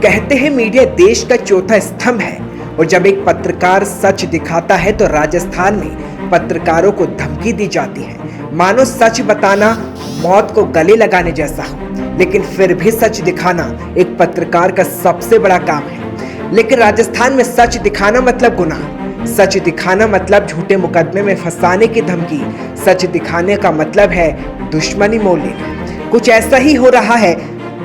कहते हैं मीडिया देश का चौथा स्तंभ है और जब एक पत्रकार सच दिखाता है तो राजस्थान में पत्रकारों को धमकी दी जाती है, मानो सच बताना मौत को गले लगाने जैसा हो। लेकिन फिर भी सच दिखाना एक पत्रकार का सबसे बड़ा काम है। लेकिन राजस्थान में सच दिखाना मतलब गुनाह, सच दिखाना मतलब झूठे मुकदमे में फंसाने की धमकी, सच दिखाने का मतलब है दुश्मनी मोल लेना। कुछ ऐसा ही हो रहा है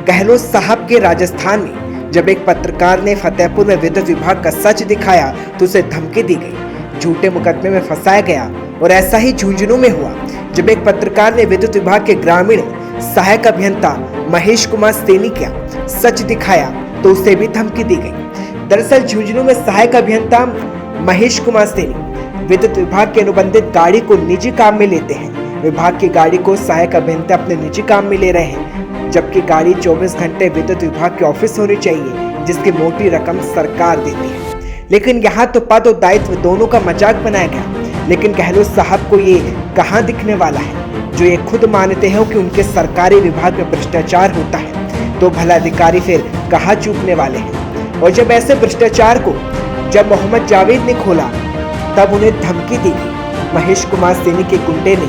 गहलोत साहब के राजस्थान में। जब एक पत्रकार ने फतेहपुर में विद्युत विभाग का सच दिखाया तो उसे धमकी दी गई, झूठे मुकदमे में फंसाया गया। और ऐसा ही झुंझुनू में हुआ जब एक पत्रकार ने विद्युत विभाग के ग्रामीण सहायक अभियंता महेश कुमार सैनी का सच दिखाया तो उसे भी धमकी दी गई। दरअसल झुंझुनू में सहायक अभियंता महेश कुमार सैनी विद्युत विभाग के अनुबंधित गाड़ी को निजी काम में लेते हैं। विभाग की गाड़ी को सहायक अभियंता अपने निजी काम में ले रहे हैं, जबकि गाड़ी 24 घंटे विद्युत विभाग के ऑफिस होनी चाहिए, जिसकी मोटी रकम सरकार देती है। लेकिन यहाँ तो पद और दायित्व दोनों का मजाक बनाया गया। लेकिन गहलोत साहब को ये कहाँ दिखने वाला है, जो ये खुद मानते हैं कि उनके सरकारी विभाग में भ्रष्टाचार होता है, तो भला अधिकारी फिर कहाँ चूकने वाले हैं। और जब ऐसे भ्रष्टाचार को जब मोहम्मद जावेद ने खोला तब उन्हें धमकी दी गई। महेश कुमार सैनी के गुंडे ने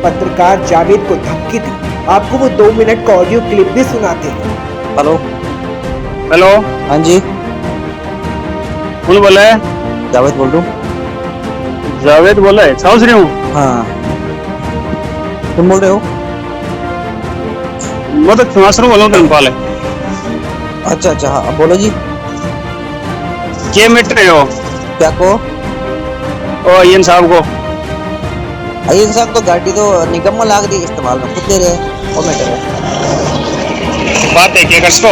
पत्रकार जावेद को धमकी दी। आपको वो 2 मिनट का ऑडियो क्लिप भी सुनाते हैं। हेलो हेलो, हाँ जी, कौन बोला है? जावेद बोल रहा हूँ। जावेद बोला है, समझ रही हूँ। हाँ, तुम बोल रहे हो? मैं तो क्षमाश्रम बोला हूँ, धर्मपाल है। अच्छा अच्छा, हाँ बोलो जी। क्या मिट रहे हो? क्या को? ओ इन साहब को अयन साहब तो गाड़ी तो निगम में लाग दी इस्तेमाल में, खुद दे रहे और मैं कर रहा। बात है क्या कर सको?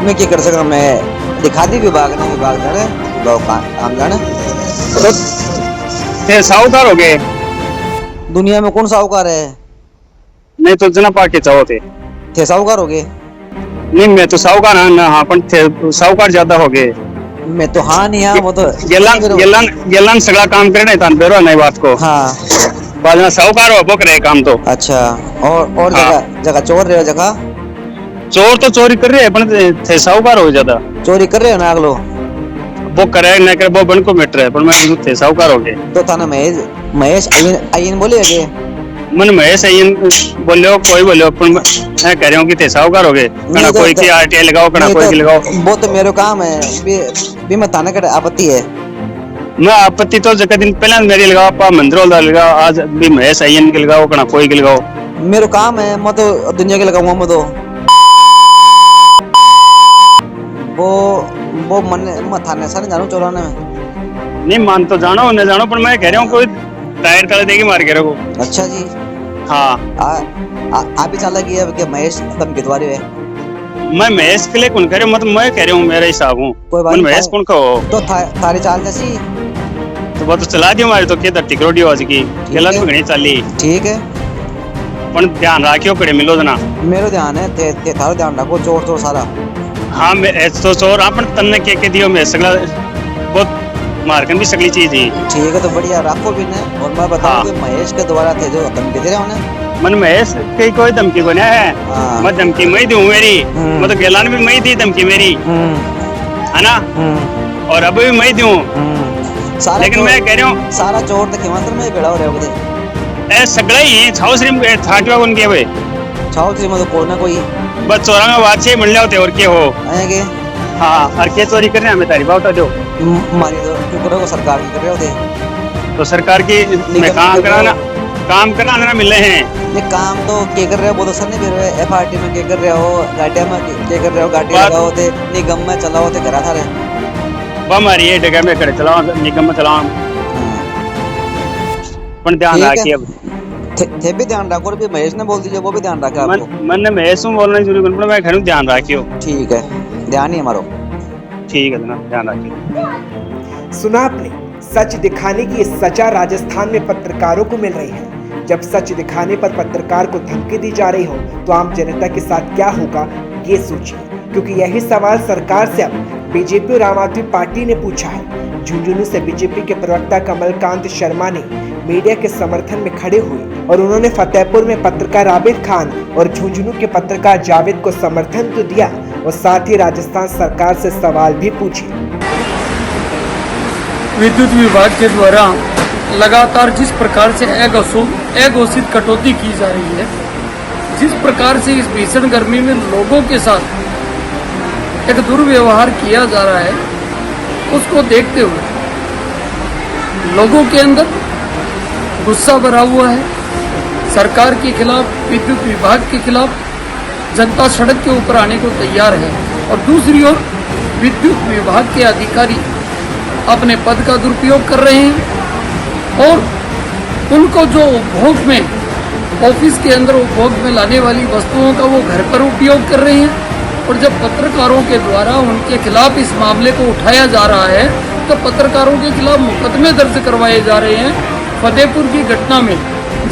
मैं क्या कर सकता, मैं दिखा दी विभाग ने, विभाग जाने विभाग काम जाने। तो थे साहूकार हो गए दुनिया में कौन साहूकार है? नहीं तो जना पाके चाहो थे साहूकार हो गए? नहीं, मैं तो साहूकार ना, हाँ पण थे साहूकार ज्यादा हो गए। मैं तो हाँ नहीं, हाँ वो तो गेलन सगला काम करे नहीं तान बेरो नहीं बात को। हाँ, बाद में साहूकार हो बोक रहे काम तो। अच्छा, और हाँ। जगह चोर रहे हो, जगह चोर तो चोरी कर रहे हैं पण थे साहूकार हो ज्यादा। चोरी कर रहे हो ना अगलो वो करे न करे वो बन को मिट रहे, पर मैं थे साहूकार हो गए। तो थाना महेश अयन बोले है मन महेश अयन बोलो, कोई बोलो, पर मैं कह रहा हूँ कि थे साहूकार हो गए। कना कोई की आरटीआई लगाओ, कना कोई की लगाओ। वो तो मेरा काम है, भी मैं थाने का आपत्ति है। मैं आपत्ति तो जगह दिन पहले मेरी लगाओ, पा मंदिरों दा लगाओ, आज भी महेश अयन के लगाओ, कना कोई के लगाओ। मेरा काम है, मैं तो दुनिया के लगाऊंगा। मैं तो वो मैं थाने से नहीं जानू चौराने में। नहीं मान तो जानो न जानो, पर मैं कह रहा हूँ कोई टायर काले देगी मार के रखो। अच्छा जी, हाँ आप ही चाला की है कि महेश धमकी द्वारे है। मैं महेश के लिए कौन कह रहा हूँ, मतलब मैं कह रहा हूँ मेरा हिसाब हूँ। कोई बात नहीं, महेश कौन कहो तो थारी चाल जैसी तो वो तो चला दी हमारी तो क्या टिकरोडी आज की गलत में घनी चली। ठीक है, पर ध्यान रखियो कड़े मिलो जना। मेरो ध्यान है, थे थारो ध्यान रखो। चोर चोर सारा हाँ मैं तो चोर अपन तन्ने के दियो मैं सगला बहुत मारकन भी सगली चीज ही। ठीक है, तो बढ़िया रखो भी ने। और मैं बताऊं कि महेश के द्वारा थे जो धमकी दे रहे उन्हें, मन महेश की कोई धमकी को नहीं है। मैं धमकी मैं दूं मेरी, मैं तो गेलान भी मैं दी धमकी मेरी, है ना? और अब भी मैं दूं। लेकिन मैं कह रहा हूँ सारा चोर तो खेमंत्र में बेड़ा हो रहा है। ए सगला ही छाव श्री थाटवा कौन के भाई छाव श्री में तो कोई ना कोई बस चोरा में बात से मिलने होते और क्या हो आएंगे। हाँ, और क्या चोरी करने हमें तारीफ उठा दो। मारी तो क्यों करो, सरकार की कर रहे होते तो सरकार की में काम कराना मिल रहे हैं। ये काम तो क्या कर रहे हो, वो तो सर नहीं दे रहे। एफआरटी में क्या कर रहे हो, गाड़िया में क्या कर रहे हो, गाड़ी लगाओ थे, निगम में चलाओ थे, घरा था रे वो हमारी ये जगह में करे चलाओ, निगम में चलाओ। पर ध्यान रखिए, अब थे भी ध्यान रखो। और भी महेश ने बोल दीजिए, वो भी ध्यान रखे आपको। मैंने महेश में बोलना जरूरी पर मैं घर ध्यान रखियो। ठीक है, ध्यान ही हमारो। ठीक है ना, ध्यान रखिए। सुना आपने, सच दिखाने की सजा राजस्थान में पत्रकारों को मिल रही है। जब सच दिखाने पर पत्रकार को धमकी दी जा रही हो तो आम जनता के साथ क्या होगा ये सोचिए, क्योंकि यही सवाल सरकार से अब बीजेपी और आम आदमी पार्टी ने पूछा है। झुंझुनू से बीजेपी के प्रवक्ता कमलकांत शर्मा ने मीडिया के समर्थन में खड़े हुए और उन्होंने फतेहपुर में पत्रकार आबिद खान और झुंझुनू के पत्रकार जावेद को समर्थन तो दिया और साथ ही राजस्थान सरकार से सवाल भी पूछे। विद्युत विभाग के द्वारा लगातार जिस प्रकार से अघोषित कटौती की जा रही है, जिस प्रकार से इस भीषण गर्मी में लोगों के साथ एक दुर्व्यवहार किया जा रहा है, उसको देखते हुए लोगों के अंदर गुस्सा भरा हुआ है। सरकार के खिलाफ, विद्युत विभाग के खिलाफ जनता सड़क के ऊपर आने को तैयार है और दूसरी ओर विद्युत विभाग के अधिकारी अपने पद का दुरुपयोग कर रहे हैं और उनको जो उपभोग में, ऑफिस के अंदर उपभोग में लाने वाली वस्तुओं का वो घर पर उपयोग कर रहे हैं। और जब पत्रकारों के द्वारा उनके खिलाफ इस मामले को उठाया जा रहा है तो पत्रकारों के खिलाफ मुकदमे दर्ज करवाए जा रहे हैं। फतेहपुर की घटना में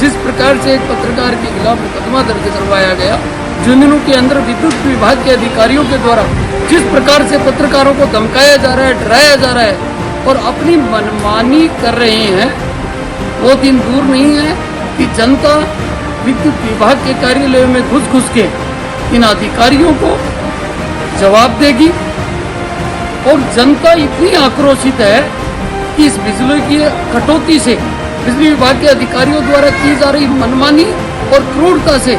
जिस प्रकार से एक पत्रकार के खिलाफ मुकदमा दर्ज करवाया गया, झुंझुनू के अंदर विद्युत विभाग के अधिकारियों के द्वारा जिस प्रकार से पत्रकारों को धमकाया जा रहा है, डराया जा रहा है और अपनी मनमानी कर रहे हैं, वो दिन दूर नहीं है कि जनता विद्युत विभाग के कार्यालय में घुस के इन अधिकारियों को जवाब देगी। और जनता इतनी आक्रोशित है कि इस बिजली की कटौती से बिजली विभाग के अधिकारियों द्वारा की जा रही मनमानी और क्रूरता से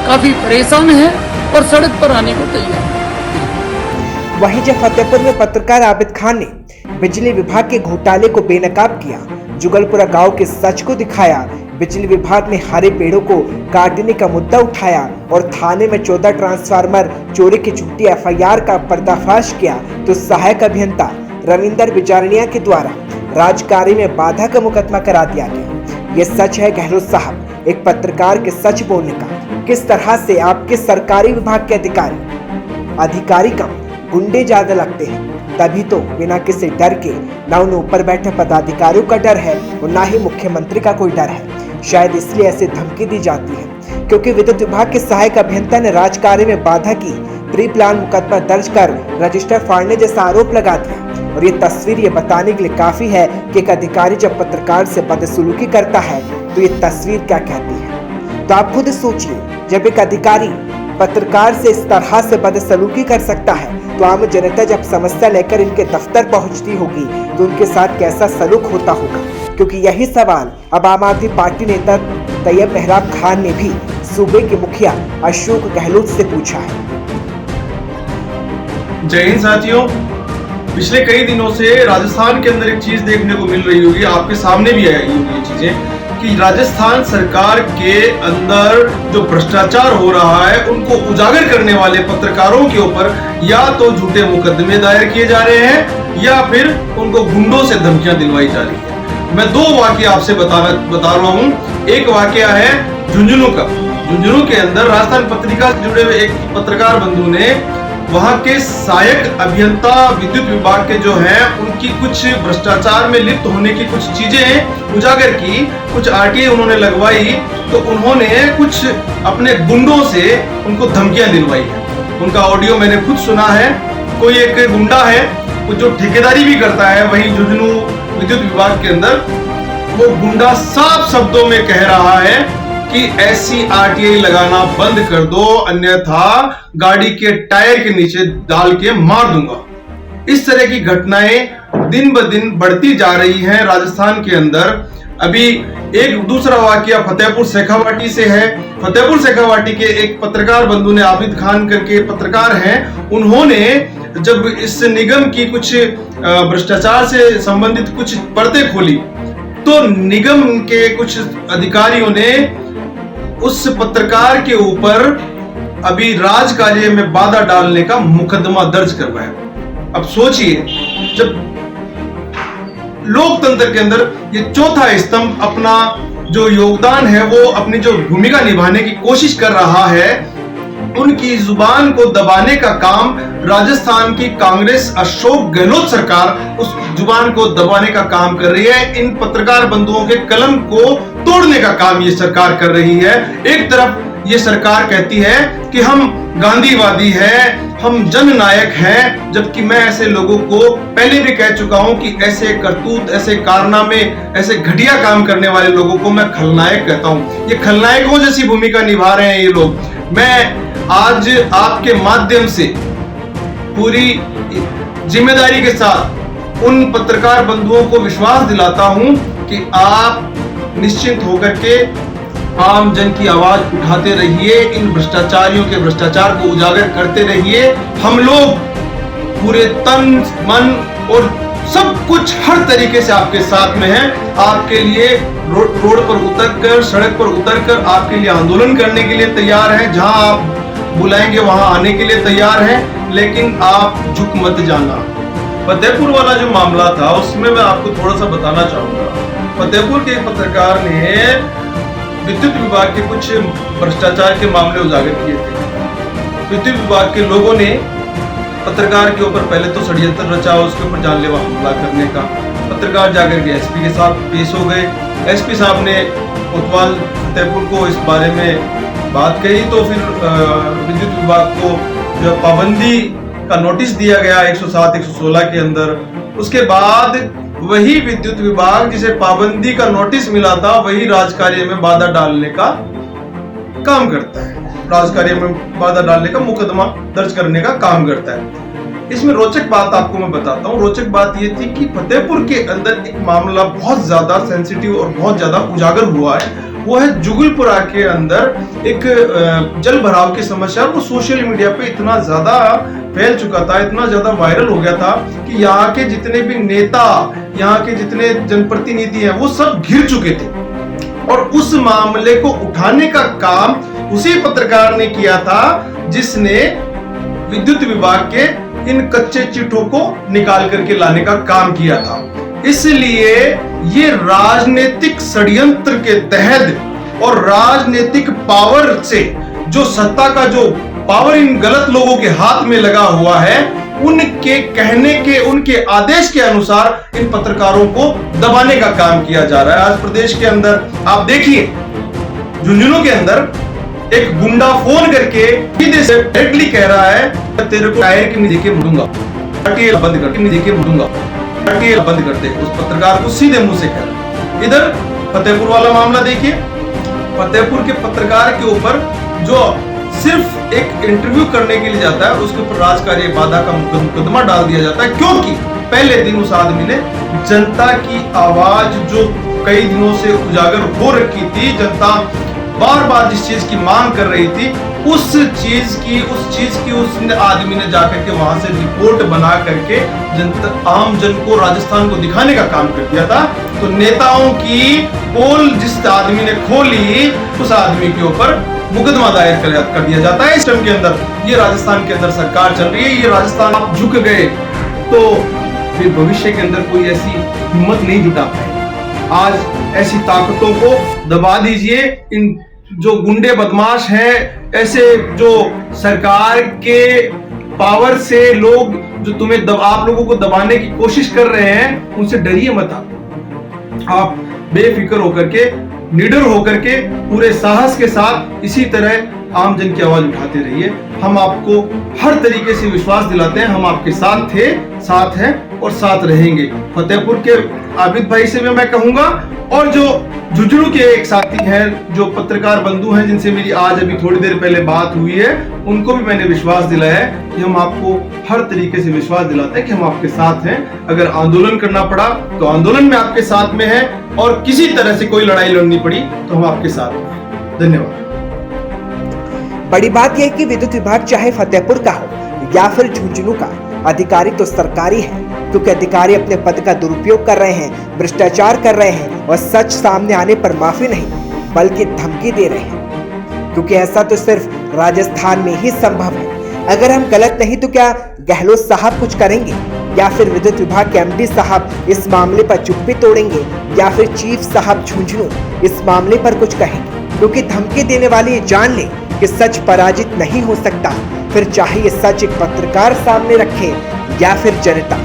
काफी परेशान है और सड़क पर आने को तैयार है। वहीं जब फतेहपुर में पत्रकार आबिद खान ने बिजली विभाग के घोटाले को बेनकाब किया, जुगलपुरा गांव के सच को दिखाया, बिजली विभाग ने हरे पेड़ों को काटने का मुद्दा उठाया और थाने में 14 ट्रांसफार्मर चोरी की झूठी एफआईआर का पर्दाफाश किया, तो सहायक अभियंता रविंदर बिजारनिया के द्वारा राजकार्य में बाधा का मुकदमा करा दिया गया। ये सच है गहलोत साहब, एक पत्रकार के सच बोलने का। किस तरह से आपके सरकारी विभाग के अधिकारी कम, गुंडे ज्यादा लगते हैं, तभी तो बिना किसी डर के न उन ऊपर बैठे पदाधिकारियों का डर है और न ही मुख्यमंत्री का कोई डर है। शायद इसलिए ऐसी धमकी दी जाती है क्योंकि विद्युत विभाग के सहायक अभियंता ने राजकार्य में बाधा की, प्री प्लान मुकदमा दर्ज कर रजिस्टर फाड़ने जैसा आरोप लगा दिया। और ये तस्वीर ये बताने के लिए काफी है कि एक अधिकारी जब पत्रकार से बदसलूकी करता है तो ये तस्वीर क्या कहती है। तो आप खुद सोचिए, जब एक अधिकारी पत्रकार से इस तरह से बदसलूकी कर सकता है तो आम जनता जब समस्या लेकर इनके दफ्तर पहुंचती होगी तो उनके साथ कैसा सलूक होता होगा। क्योंकि यही सवाल अब आम आदमी पार्टी नेता तैयब मेहराब खान ने भी सूबे के मुखिया अशोक गहलोत से पूछा है। जय हिंद साथियों, पिछले कई दिनों से राजस्थान के अंदर एक चीज देखने को मिल रही होगी, आपके सामने भी आई होगी ये चीजें, कि राजस्थान सरकार के अंदर जो भ्रष्टाचार हो रहा है उनको उजागर करने वाले पत्रकारों के ऊपर या तो झूठे मुकदमे दायर किए जा रहे हैं या फिर उनको गुंडों से धमकियां दिलवाई जा रही है। मैं दो वाकया आपसे बता रहा हूं। एक वाकया है झुंझुनू का। झुंझुनू के अंदर राजस्थान पत्रिका से जुड़े हुए एक पत्रकार बंधु ने वहां के सहायक अभियंता विद्युत विभाग के जो हैं उनकी कुछ भ्रष्टाचार में लिप्त होने की कुछ चीजें उजागर की, कुछ आरटीआई उन्होंने लगवाई, तो उन्होंने कुछ अपने गुंडों से उनको धमकियां दिलवाई है। उनका ऑडियो मैंने खुद सुना है। कोई एक गुंडा है जो ठेकेदारी भी करता है वहीं झुंझुनू विद्युत विभाग के अंदर, वो गुंडा साफ शब्दों में कह रहा है कि ऐसी आरटीआई लगाना बंद कर दो, अन्यथा गाड़ी के टायर के नीचे डाल के मार दूंगा। इस तरह की घटनाएं दिन ब दिन बढ़ती जा रही हैं राजस्थान के अंदर। अभी एक दूसरा वाकया फतेहपुर शेखावाटी से है। फतेहपुर शेखावाटी के एक पत्रकार बंधु ने, आबिद खान करके पत्रकार हैं, उन्होंने जब इस निगम की कुछ भ्रष्टाचार से संबंधित कुछ परतें खोली तो निगम के कुछ अधिकारियों ने उस पत्रकार के ऊपर अभी राज कार्य में बाधा डालने का मुकदमा दर्ज करवाया। अब सोचिए, जब लोकतंत्र के अंदर ये चौथा स्तंभ अपना जो योगदान है, वो अपनी जो भूमिका निभाने की कोशिश कर रहा है, उनकी जुबान को दबाने का काम राजस्थान की कांग्रेस अशोक गहलोत सरकार उस जुबान को दबाने का काम कर रही है। इन पत्रकार बंधुओं के कलम को तोड़ने का काम ये सरकार कर रही है। एक तरफ ये सरकार कहती है कि हम गांधीवादी हैं, हम जननायक हैं, जबकि मैं ऐसे लोगों को पहले भी कह चुका हूं कि ऐसे करतूत, ऐसे कारनामे, ऐसे घटिया काम करने वाले लोगों को मैं खलनायक कहता हूं। ये खलनायकों जैसी भूमिका निभा रहे हैं ये लोग। मैं आज आपके माध्यम से पूरी जिम्मेदारी के साथ उन पत्रकार बंधुओं को विश्वास दिलाता हूं कि आप निश्चिंत होकर के आम जन की आवाज उठाते रहिए, इन भ्रष्टाचारियों के भ्रष्टाचार को उजागर करते रहिए। हम लोग पूरे तन मन और सब कुछ हर तरीके से आपके साथ में हैं। आपके लिए रोड पर उतरकर, सड़क पर उतरकर आपके लिए आंदोलन करने के लिए तैयार हैं। जहां आप बुलाएंगे वहां आने के लिए तैयार हैं, लेकिन आप झुक मत जाना। फतेहपुर वाला जो मामला था उसमें मैं आपको थोड़ा सा बताना चाहूंगा। फतेहपुर के एक पत्रकार ने विद्युत विभाग के कुछ भ्रष्टाचार के मामले उजागर किए थे। विद्युत विभाग के लोगों ने पत्रकार के ऊपर पहले तो षड्यंत्र रचा, उसके ऊपर जानलेवा हमला करने का। पत्रकार जाकर के एसपी के साथ पेश हो गए। एसपी साहब ने कोतवाल फतेहपुर को इस बारे में बात कही, तो फिर विद्युत विभाग को जो पाबंदी का नोटिस दिया गया 107, 116 के अंदर। उसके बाद वही विद्युत विभाग जिसे पाबंदी का नोटिस मिला था, वही राजकार्य में बाधा डालने का काम करता है, राजकार्य में बाधा डालने का मुकदमा दर्ज करने का काम करता है। इसमें रोचक बात आपको मैं बताता हूँ। रोचक बात यह थी कि फतेहपुर के अंदर एक मामला बहुत ज्यादा सेंसिटिव और बहुत ज्यादा उजागर हुआ है। वो है जुगलपुरा के अंदर एक जल भराव की समस्या। वो सोशल मीडिया पे इतना ज्यादा फैल चुका था, इतना ज्यादा वायरल हो गया था कि यहाँ के जितने भी नेता, यहाँ के जितने जनप्रतिनिधि हैं, वो सब घिर चुके थे। और उस मामले को उठाने का काम उसी पत्रकार ने किया था जिसने विद्युत विभाग के इन कच्चे चिट्ठों को निकाल करके लाने का काम किया था। इसलिए ये राजनीतिक षड्यंत्र के तहत और राजनीतिक पावर से जो सत्ता का जो पावर इन गलत लोगों के हाथ में लगा हुआ है, उनके कहने के, उनके आदेश के अनुसार इन पत्रकारों को दबाने का काम किया जा रहा है। आज प्रदेश के अंदर आप देखिए, झुंझुनू के अंदर एक गुंडा फोन करके सीधे से डायरेक्टली कह रहा है तेरे को टायर के नीचे मुड़ूंगा, बंद करके नीचे मुड़ूंगा, बंद कर दे। उस पत्रकार को सीधे मुंह से कह रहा। इधर फतेहपुर वाला मामला देखिए, फतेहपुर के पत्रकार के ऊपर जो सिर्फ एक इंटरव्यू करने के लिए जाता है, उसके ऊपर राजकार्य बाधा का मुकदमा डाल दिया जाता है, क्योंकि पहले दिन उस आदमी ने जनता की आवाज जो कई दिनों से उजागर हो रखी थी, जनता बार बार जिस चीज की मांग कर रही थी, उस चीज की उस आदमी ने जाकर के वहां से रिपोर्ट बना करके जनता, आम जन को, राजस्थान को दिखाने का काम कर दिया था। तो नेताओं की पोल जिस आदमी ने खोली, उस आदमी के ऊपर मुकदमा दायर कर दिया जाता है। इस टाइम के अंदर ये राजस्थान के अंदर सरकार चल रही है। ये राजस्थान आप झुक गए तो फिर भविष्य के अंदर कोई ऐसी हिम्मत नहीं जुटा पाए। आज ऐसी ताकतों को दबा दीजिए। इन जो गुंडे बदमाश हैं, ऐसे जो सरकार के पावर से लोग जो आप लोगों को दबाने की कोशिश कर रहे हैं, उनसे डरिए मत। आप बेफिक्र होकर के, निडर होकर के, पूरे साहस के साथ इसी तरह आम जन की आवाज उठाते रहिए। हम आपको हर तरीके से विश्वास दिलाते हैं, हम आपके साथ थे, साथ हैं और साथ रहेंगे। फतेहपुर के आबिद भाई से भी मैं कहूंगा, और जो झुंझुनू के एक साथी हैं, जो पत्रकार बंधु हैं, जिनसे मेरी आज अभी थोड़ी देर पहले बात हुई है, उनको भी मैंने विश्वास दिलाया है कि हम आपको हर तरीके से विश्वास दिलाते हैं कि हम आपके साथ हैं। अगर आंदोलन करना पड़ा तो आंदोलन में आपके साथ में है, और किसी तरह से कोई लड़ाई लड़नी पड़ी तो हम आपके साथ हैं। धन्यवाद। बड़ी बात यह है कि विद्युत विभाग चाहे फतेहपुर का हो या फिर झुंझुनू का, अधिकारी तो सरकारी है, क्योंकि अधिकारी अपने पद का दुरुपयोग कर रहे हैं, भ्रष्टाचार कर रहे हैं और सच सामने आने पर माफी नहीं बल्कि धमकी दे रहे हैं, क्योंकि ऐसा तो सिर्फ राजस्थान में ही संभव है। अगर हम गलत नहीं तो क्या गहलोत साहब कुछ करेंगे, या फिर विद्युत विभाग के एमडी साहब इस मामले पर चुप्पी तोड़ेंगे, या फिर चीफ साहब झुंझुनू इस मामले पर कुछ कहेंगे? क्योंकि धमकी देने वाले ये जान ले कि सच पराजित नहीं हो सकता, फिर चाहे ये सच एक पत्रकार सामने रखे या फिर जनता।